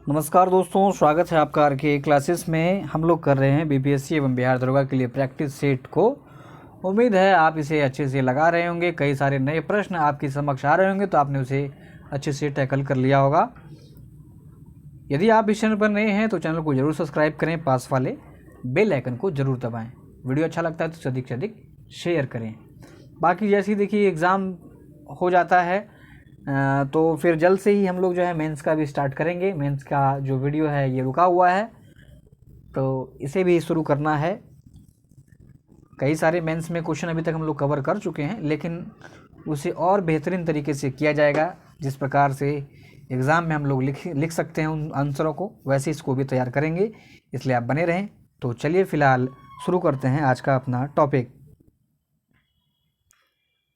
नमस्कार दोस्तों, स्वागत है आपका आर के क्लासेस में। हम लोग कर रहे हैं बीपीएससी एवं बिहार दरोगा के लिए प्रैक्टिस सेट को। उम्मीद है आप इसे अच्छे से लगा रहे होंगे। कई सारे नए प्रश्न आपके समक्ष आ रहे होंगे तो आपने उसे अच्छे से टैकल कर लिया होगा। यदि आप इस चैनल पर नए हैं तो चैनल को जरूर सब्सक्राइब करें, पास वाले बेल आइकन को जरूर दबाएँ। वीडियो अच्छा लगता है तो अधिक से अधिक शेयर करें। बाकी जैसे ही देखिए एग्ज़ाम हो जाता है तो फिर जल्द से ही हम लोग जो है मेंस का भी स्टार्ट करेंगे। मेंस का जो वीडियो है ये रुका हुआ है तो इसे भी शुरू करना है। कई सारे मेंस में क्वेश्चन अभी तक हम लोग कवर कर चुके हैं, लेकिन उसे और बेहतरीन तरीके से किया जाएगा। जिस प्रकार से एग्ज़ाम में हम लोग लिख सकते हैं उन आंसरों को, वैसे इसको भी तैयार करेंगे। इसलिए आप बने रहें। तो चलिए फ़िलहाल शुरू करते हैं आज का अपना टॉपिक।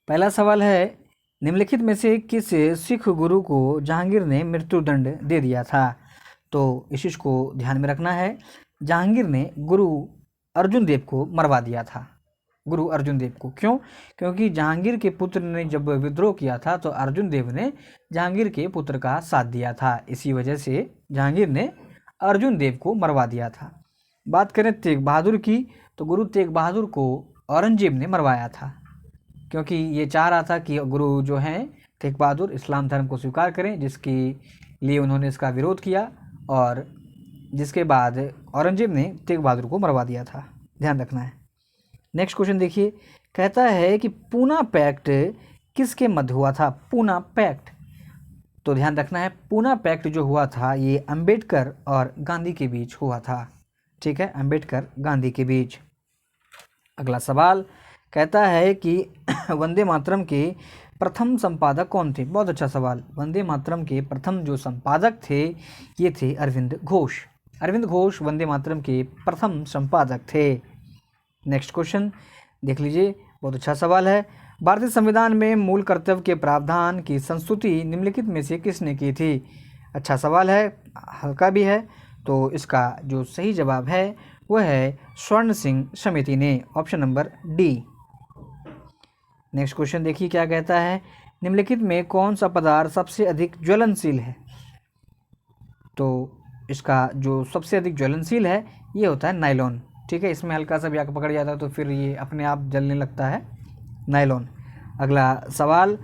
पहला सवाल है, निम्नलिखित में से किस सिख गुरु को जहांगीर ने मृत्युदंड दे दिया था? तो इस चीज़ को ध्यान में रखना है। जहांगीर ने गुरु अर्जुन देव को मरवा दिया था। गुरु अर्जुन देव को क्यों? क्योंकि जहांगीर के पुत्र ने जब विद्रोह किया था तो अर्जुन देव ने जहांगीर के पुत्र का साथ दिया था। इसी वजह से जहांगीर ने अर्जुन देव को मरवा दिया था। बात करें तेग बहादुर की, तो गुरु तेग बहादुर को औरंगजेब ने मरवाया था, क्योंकि ये चाह रहा था कि गुरु जो हैं तेग बहादुर इस्लाम धर्म को स्वीकार करें, जिसके लिए उन्होंने इसका विरोध किया और जिसके बाद औरंगजेब ने तेग बहादुर को मरवा दिया था। ध्यान रखना है। नेक्स्ट क्वेश्चन देखिए, कहता है कि पूना पैक्ट किसके मध्य हुआ था? पूना पैक्ट, तो ध्यान रखना है, पूना पैक्ट जो हुआ था ये अंबेडकर और गांधी के बीच हुआ था। ठीक है, अंबेडकर गांधी के बीच। अगला सवाल कहता है कि वंदे मातरम के प्रथम संपादक कौन थे? बहुत अच्छा सवाल। वंदे मातरम के प्रथम जो संपादक थे ये थे अरविंद घोष। अरविंद घोष वंदे मातरम के प्रथम संपादक थे। नेक्स्ट क्वेश्चन देख लीजिए, बहुत अच्छा सवाल है। भारतीय संविधान में मूल कर्तव्य के प्रावधान की संस्तुति निम्नलिखित में से किसने की थी? अच्छा सवाल है, हल्का भी है। तो इसका जो सही जवाब है वह है स्वर्ण सिंह समिति ने, option number D. Next question देखिए क्या कहता है, निम्नलिखित में कौन सा पदार्थ सबसे अधिक ज्वलनशील है? तो इसका जो सबसे अधिक ज्वलनशील है ये होता है नायलॉन। ठीक है, इसमें हल्का सा भी आग पकड़ जाता है तो फिर ये अपने आप जलने लगता है, नायलॉन। अगला सवाल,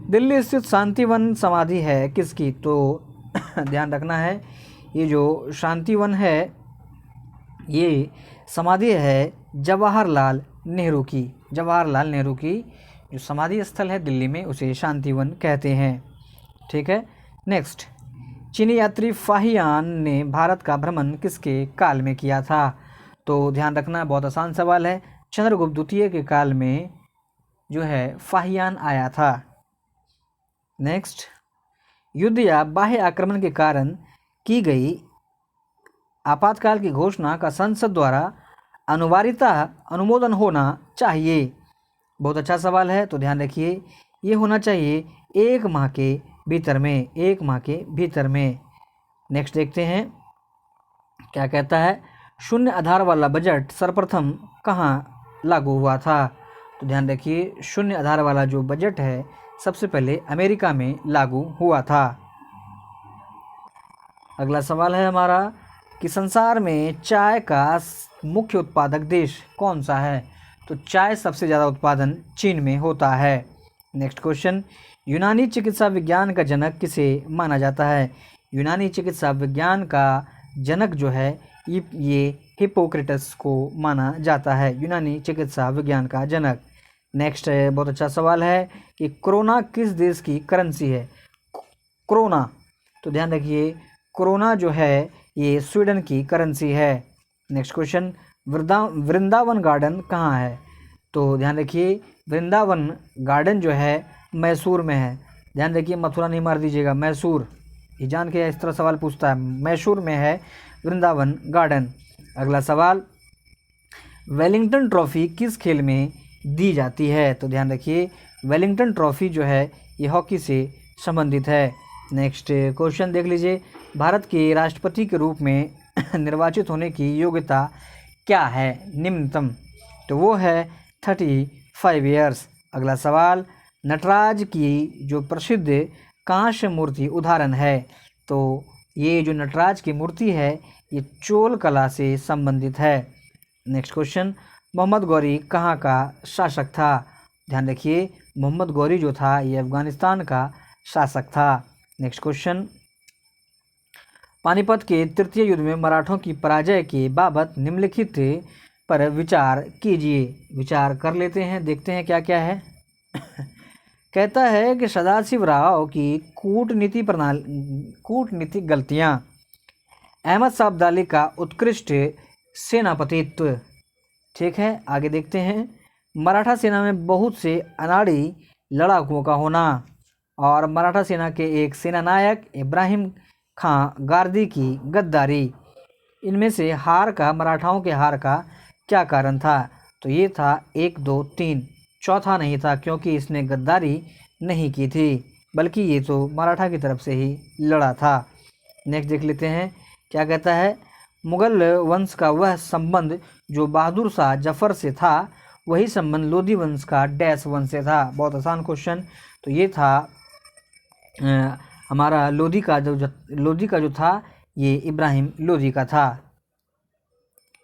दिल्ली स्थित शांतिवन समाधि है किसकी? तो ध्यान रखना है, ये जो शांतिवन है ये समाधि है जवाहरलाल नेहरू की। जवाहरलाल नेहरू की जो समाधि स्थल है दिल्ली में उसे शांतिवन कहते हैं। ठीक है। नेक्स्ट, चीनी यात्री फाहियान ने भारत का भ्रमण किसके काल में किया था? तो ध्यान रखना, बहुत आसान सवाल है। चंद्रगुप्त द्वितीय के काल में जो है फाहियान आया था। नेक्स्ट, युद्ध या बाह्य आक्रमण के कारण की गई आपातकाल की घोषणा का संसद द्वारा अनिवार्यता अनुमोदन होना चाहिए। बहुत अच्छा सवाल है, तो ध्यान रखिए, ये होना चाहिए 1 माह के भीतर में, 1 माह के भीतर में। नेक्स्ट देखते हैं क्या कहता है, शून्य आधार वाला बजट सर्वप्रथम कहाँ लागू हुआ था? तो ध्यान रखिए, शून्य आधार वाला जो बजट है सबसे पहले अमेरिका में लागू हुआ था। अगला सवाल है हमारा कि संसार में चाय का मुख्य उत्पादक देश कौन सा है? तो चाय सबसे ज़्यादा उत्पादन चीन में होता है। नेक्स्ट क्वेश्चन, यूनानी चिकित्सा विज्ञान का जनक किसे माना जाता है? यूनानी चिकित्सा विज्ञान का जनक जो है ये हिप्पोक्रेटस को माना जाता है, यूनानी चिकित्सा विज्ञान का जनक। नेक्स्ट है, बहुत अच्छा सवाल है कि कोरोना किस देश की करेंसी है? कोरोना, तो ध्यान रखिए, कोरोना जो है ये स्वीडन की करेंसी है। नेक्स्ट क्वेश्चन, वृंदावन गार्डन कहाँ है? तो ध्यान रखिए, वृंदावन गार्डन जो है मैसूर में है। ध्यान रखिए, मथुरा नहीं मार दीजिएगा, मैसूर। ये जान के इस तरह सवाल पूछता है, मैसूर में है वृंदावन गार्डन। अगला सवाल, वेलिंगटन ट्रॉफी किस खेल में दी जाती है? तो ध्यान रखिए, वेलिंगटन ट्रॉफी जो है ये हॉकी से संबंधित है। नेक्स्ट क्वेश्चन देख लीजिए, भारत के राष्ट्रपति के रूप में निर्वाचित होने की योग्यता क्या है निम्नतम? तो वो है 35 ईयर्स। अगला सवाल, नटराज की जो प्रसिद्ध कांस्य मूर्ति उदाहरण है? तो ये जो नटराज की मूर्ति है ये चोल कला से संबंधित है। नेक्स्ट क्वेश्चन, मोहम्मद गौरी कहाँ का शासक था? ध्यान रखिए, मोहम्मद गौरी जो था ये अफगानिस्तान का शासक था। नेक्स्ट क्वेश्चन, पानीपत के तृतीय युद्ध में मराठों की पराजय के बाबत निम्नलिखित पर विचार कीजिए। विचार कर लेते हैं, देखते हैं क्या क्या है। कहता है कि सदाशिवराव की कूटनीतिक गलतियां, अहमद शाह अब्दाली का उत्कृष्ट सेनापतित्व। ठीक है, आगे देखते हैं। मराठा सेना में बहुत से अनाड़ी लड़ाकुओं का होना और मराठा सेना के एक सेनानायक इब्राहिम खां गारदी की गद्दारी। इनमें से मराठाओं के हार का क्या कारण था? तो ये था 1, 2, 3। चौथा नहीं था, क्योंकि इसने गद्दारी नहीं की थी, बल्कि ये तो मराठा की तरफ से ही लड़ा था। नेक्स्ट देख लेते हैं क्या कहता है। मुगल वंश का वह संबंध जो बहादुर शाह जफर से था, वही संबंध लोधी वंश का डैश वंश से था। बहुत आसान क्वेश्चन। तो ये था हमारा लोधी का जो था ये इब्राहिम लोधी का था,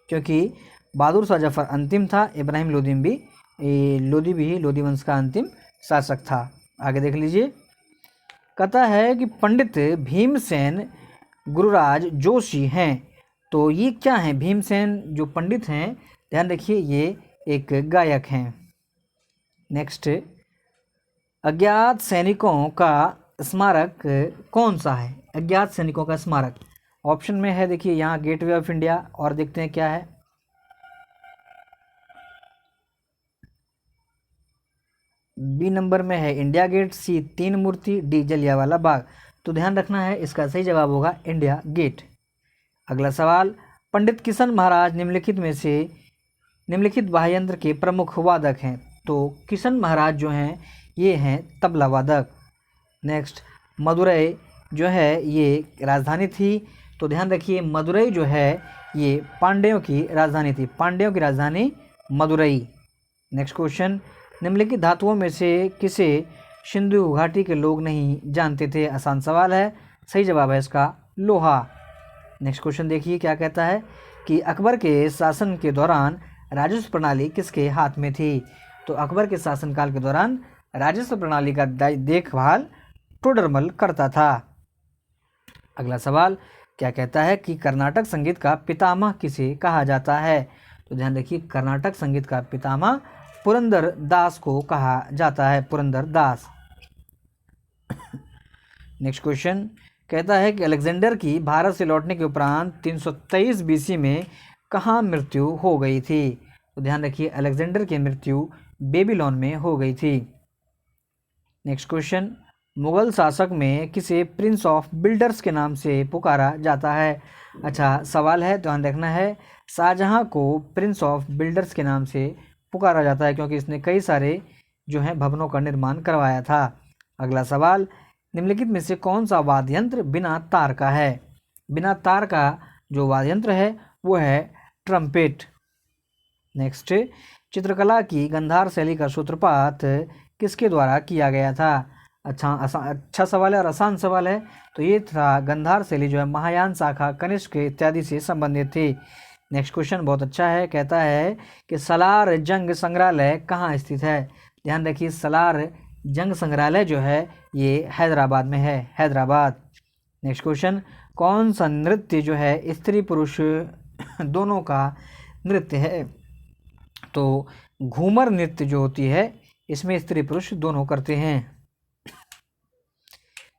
क्योंकि बहादुर शाह जफर अंतिम था, इब्राहिम लोधी भी लोधी वंश का अंतिम शासक था। आगे देख लीजिए। कहता है कि पंडित भीमसेन गुरुराज जोशी हैं। तो ये क्या हैं? भीमसेन जो पंडित हैं, ध्यान रखिए, ये एक गायक हैं। नेक्स्ट, अज्ञात सैनिकों का स्मारक कौन सा है? अज्ञात सैनिकों का स्मारक ऑप्शन में है, देखिए यहाँ गेटवे ऑफ इंडिया, और देखते हैं क्या है। बी नंबर में है इंडिया गेट, सी तीन मूर्ति, डी जलियांवाला बाग। तो ध्यान रखना है, इसका सही जवाब होगा इंडिया गेट। अगला सवाल, पंडित किशन महाराज निम्नलिखित वाद्य यंत्र के प्रमुख वादक हैं। तो किशन महाराज जो हैं ये हैं तबला वादक। नेक्स्ट, मदुरई जो है ये राजधानी थी। तो ध्यान रखिए, मदुरई जो है ये पांड्यों की राजधानी थी, पांड्यों की राजधानी मदुरई। नेक्स्ट क्वेश्चन, निम्नलिखित धातुओं में से किसे सिंधु घाटी के लोग नहीं जानते थे? आसान सवाल है, सही जवाब है इसका लोहा। नेक्स्ट क्वेश्चन देखिए क्या कहता है कि अकबर के शासन के दौरान राजस्व प्रणाली किसके हाथ में थी? तो अकबर के शासनकाल के दौरान राजस्व प्रणाली का देखभाल टोडरमल करता था। अगला सवाल क्या कहता है कि कर्नाटक संगीत का पितामह किसे कहा जाता है? तो ध्यान रखिए, कर्नाटक संगीत का पितामह पुरंदर दास को कहा जाता है, पुरंदर दास। नेक्स्ट क्वेश्चन कहता है कि अलेक्जेंडर की भारत से लौटने के उपरांत 323 बीसी में कहाँ मृत्यु हो गई थी? तो ध्यान रखिए, अलेक्जेंडर की मृत्यु बेबीलोन में हो गई थी। नेक्स्ट क्वेश्चन, मुगल शासक में किसे प्रिंस ऑफ बिल्डर्स के नाम से पुकारा जाता है? अच्छा सवाल है, ध्यान रखना है, शाहजहां को प्रिंस ऑफ बिल्डर्स के नाम से पुकारा जाता है क्योंकि इसने कई सारे जो हैं भवनों का निर्माण करवाया था। अगला सवाल, निम्नलिखित में से कौन सा वाद्य यंत्र बिना तार का है? बिना तार का जो वाद्य यंत्र है वो है ट्रम्पेट। नेक्स्ट, चित्रकला की गंधार शैली का सूत्रपात किसके द्वारा किया गया था? अच्छा सवाल है और आसान सवाल है। तो ये था गंधार शैली जो है महायान शाखा, कनिष्क इत्यादि से संबंधित थी। नेक्स्ट क्वेश्चन बहुत अच्छा है, कहता है कि सलार जंग संग्रहालय कहाँ स्थित है? ध्यान रखिए, सलार जंग संग्रहालय जो है ये हैदराबाद में है, हैदराबाद। नेक्स्ट क्वेश्चन, कौन सा नृत्य जो है स्त्री पुरुष दोनों का नृत्य है? तो घूमर नृत्य जो होती है इसमें स्त्री पुरुष दोनों करते हैं।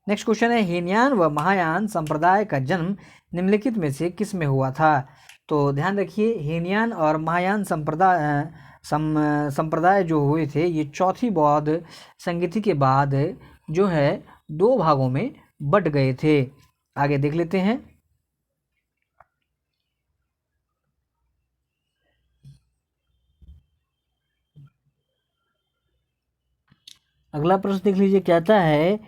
नेक्स्ट क्वेश्चन है, हीनयान व महायान संप्रदाय का जन्म निम्नलिखित में से किस में हुआ था? तो ध्यान रखिए, हीनयान और महायान संप्रदाय जो हुए थे ये चौथी बौद्ध संगति के बाद जो है दो भागों में बट गए थे। आगे देख लेते हैं। अगला प्रश्न देख लीजिए, कहता है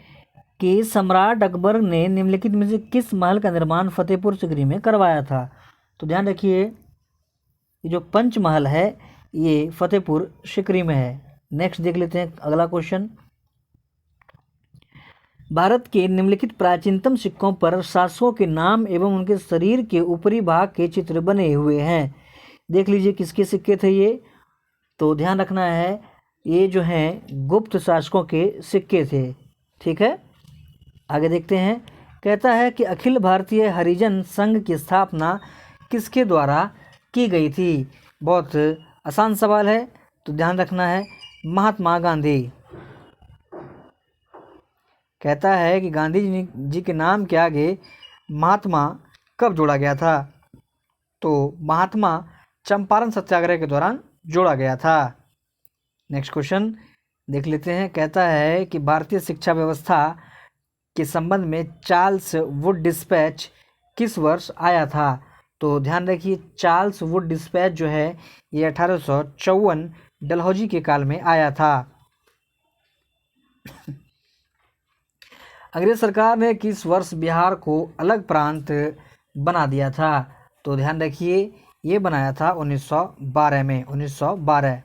कि सम्राट अकबर ने निम्नलिखित में से किस महल का निर्माण फतेहपुर सिकरी में करवाया था? तो ध्यान रखिए, ये जो पंचमहल है ये फतेहपुर सिकरी में है। नेक्स्ट देख लेते हैं अगला क्वेश्चन, भारत के निम्नलिखित प्राचीनतम सिक्कों पर शासकों के नाम एवं उनके शरीर के ऊपरी भाग के चित्र बने हुए हैं। देख लीजिए किसके सिक्के थे ये, तो ध्यान रखना है ये जो हैं गुप्त शासकों के सिक्के थे। ठीक है, आगे देखते हैं। कहता है कि अखिल भारतीय हरिजन संघ की स्थापना किसके द्वारा की गई थी। बहुत आसान सवाल है, तो ध्यान रखना है महात्मा गांधी। कहता है कि गांधी जी के नाम के आगे महात्मा कब जोड़ा गया था, तो महात्मा चंपारण सत्याग्रह के दौरान जोड़ा गया था। नेक्स्ट क्वेश्चन देख लेते हैं। कहता है कि भारतीय शिक्षा व्यवस्था के संबंध में चार्ल्स वुड डिस्पैच किस वर्ष आया था, तो ध्यान रखिए चार्ल्स वुड डिस्पैच जो है ये 1854 डलहौजी के काल में आया था। अंग्रेज सरकार ने किस वर्ष बिहार को अलग प्रांत बना दिया था, तो ध्यान रखिए ये बनाया था 1912 में, 1912।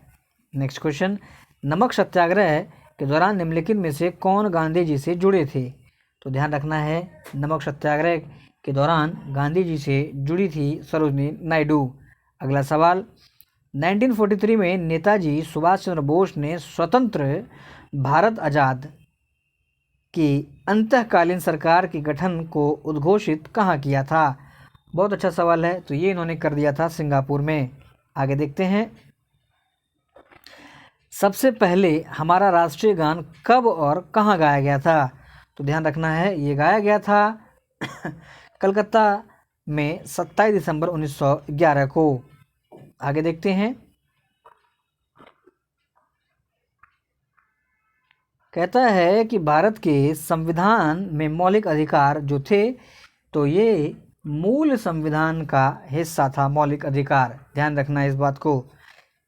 नेक्स्ट क्वेश्चन, नमक सत्याग्रह के दौरान निम्नलिखित में से कौन गांधी जी से जुड़े थे, तो ध्यान रखना है नमक सत्याग्रह के दौरान गांधी जी से जुड़ी थी सरोजिनी नायडू। अगला सवाल, 1943 में नेताजी सुभाष चंद्र बोस ने स्वतंत्र भारत आज़ाद की अंतःकालीन सरकार के गठन को उद्घोषित कहाँ किया था। बहुत अच्छा सवाल है, तो ये इन्होंने कर दिया था सिंगापुर में। आगे देखते हैं। सबसे पहले हमारा राष्ट्रीय गान कब और कहाँ गाया गया था, तो ध्यान रखना है ये गाया गया था कलकत्ता में 27 दिसंबर 1911 को। आगे देखते हैं। कहता है कि भारत के संविधान में मौलिक अधिकार जो थे, तो ये मूल संविधान का हिस्सा था मौलिक अधिकार, ध्यान रखना इस बात को।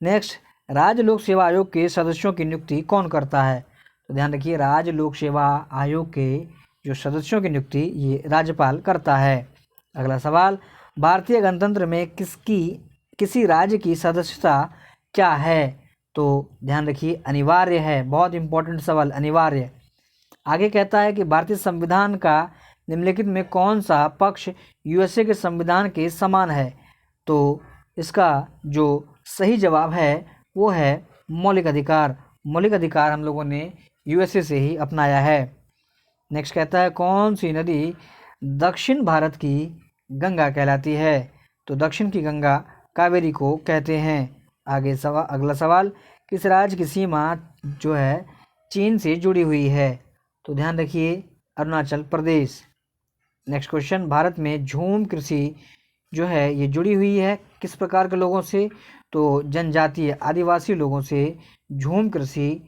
नेक्स्ट, राज्य लोक सेवा आयोग के सदस्यों की नियुक्ति कौन करता है, तो ध्यान रखिए राज्य लोक सेवा आयोग के जो सदस्यों की नियुक्ति ये राज्यपाल करता है। अगला सवाल, भारतीय गणतंत्र में किसी राज्य की सदस्यता क्या है, तो ध्यान रखिए अनिवार्य है। बहुत इंपॉर्टेंट सवाल, अनिवार्य। आगे कहता है कि भारतीय संविधान का निम्नलिखित में कौन सा पक्ष यूएसए के संविधान के समान है, तो इसका जो सही जवाब है वो है मौलिक अधिकार। मौलिक अधिकार हम लोगों ने यूएसए से ही अपनाया है। नेक्स्ट कहता है कौन सी नदी दक्षिण भारत की गंगा कहलाती है, तो दक्षिण की गंगा कावेरी को कहते हैं। अगला सवाल, किस राज्य की सीमा जो है चीन से जुड़ी हुई है, तो ध्यान रखिए अरुणाचल प्रदेश। नेक्स्ट क्वेश्चन, भारत में झूम कृषि जो है ये जुड़ी हुई है किस प्रकार के लोगों से, तो जनजातीय आदिवासी लोगों से झूम कृषि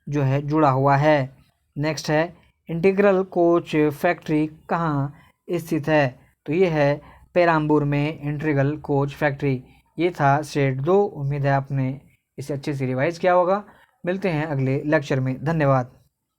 जो है जुड़ा हुआ है। नेक्स्ट है इंटीग्रल कोच फैक्ट्री कहाँ स्थित है, तो ये है पेराम्बूर में इंटीग्रल कोच फैक्ट्री। ये था सेट 2। उम्मीद है आपने इसे अच्छे से रिवाइज किया होगा। मिलते हैं अगले लेक्चर में, धन्यवाद।